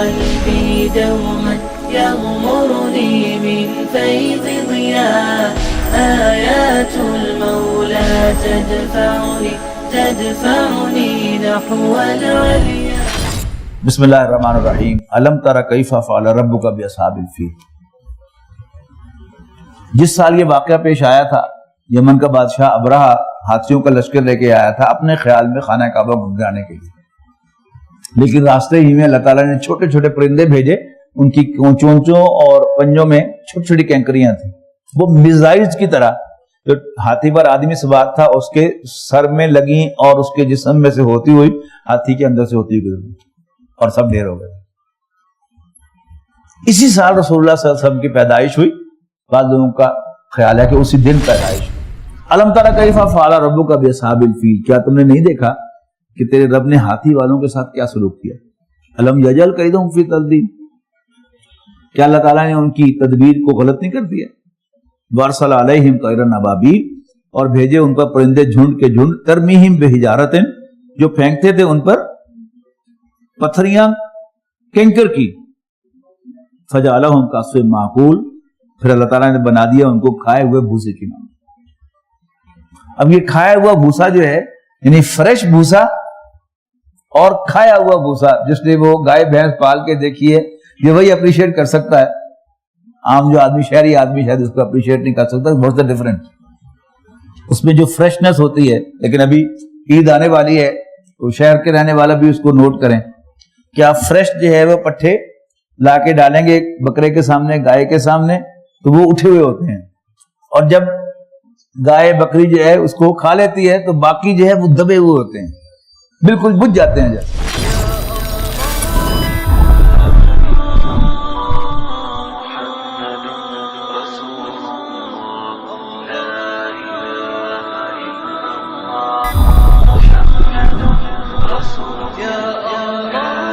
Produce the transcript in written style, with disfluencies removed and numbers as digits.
قلبي دوما يغمرني من فيض ضياء آيات المولى تدفعني نحو العليا. بسم اللہ الرحمن الرحیم. الم تر کیف فعل ربک باصحاب الفیل. جس سال یہ واقعہ پیش آیا تھا، یمن کا بادشاہ ابرہہ ہاتھیوں کا لشکر لے کے آیا تھا اپنے خیال میں خانہ کعبہ گھمانے کے لیے، لیکن راستے ہی میں اللہ تعالیٰ نے چھوٹے چھوٹے پرندے بھیجے. ان کی چونچوں اور پنجوں میں چھوٹی چھوٹی کینکریاں تھیں، وہ میزائلز کی طرح. جو ہاتھی پر آدمی سوار تھا اس کے سر میں لگیں اور اس کے جسم میں سے ہوتی ہوئی ہاتھی کے اندر سے ہوتی ہوئی گزری اور سب ڈھیر ہو گئے. اسی سال رسول اللہ صلی اللہ علیہ وسلم کی پیدائش ہوئی. بعض لوگوں کا خیال ہے کہ اسی دن پیدائش ہوئی. الم تر کیف فعل ربک باصحاب الفیل. کیا تم نے نہیں دیکھا کہ تیرے رب نے ہاتھی والوں کے ساتھ کیا سلوک کیا؟ الم یجعل کیدہم فی تضلیل. کیا اللہ تعالیٰ نے ان کی تدبیر کو غلط نہیں کر دیا؟ وارسل علیہم طیرا ابابیل. اور بھیجے ان پر پرندے جھنڈ کے جھنڈ. ترمیہم بحجارۃ. جو پھینکتے تھے ان پر پتھریاں کنکر کی. فجعلہم کعصف مأکول. پھر اللہ تعالیٰ نے بنا دیا ان کو کھائے ہوئے بھوسے کی مانند. اب یہ کھایا ہوا بھوسا جو ہے یعنی فریش بھوسا اور کھایا ہوا بھوسا، جس نے وہ گائے بھینس پال کے دیکھی ہے یہ وہی اپریشیٹ کر سکتا ہے. عام جو آدمی شہری آدمی شاید اس کو اپریشیٹ نہیں کر سکتا. بہت سے ڈفرنٹ اس میں جو فریشنس ہوتی ہے. لیکن ابھی عید آنے والی ہے تو شہر کے رہنے والا بھی اس کو نوٹ کریں. کیا فریش جو ہے وہ پٹھے لا کے ڈالیں گے بکرے کے سامنے، گائے کے سامنے، تو وہ اٹھے ہوئے ہوتے ہیں. اور جب گائے بکری جو ہے اس کو کھا لیتی ہے تو باقی جو ہے وہ دبے ہوئے ہوتے ہیں، بالکل بجھ جاتے ہیں جیسے. يا الله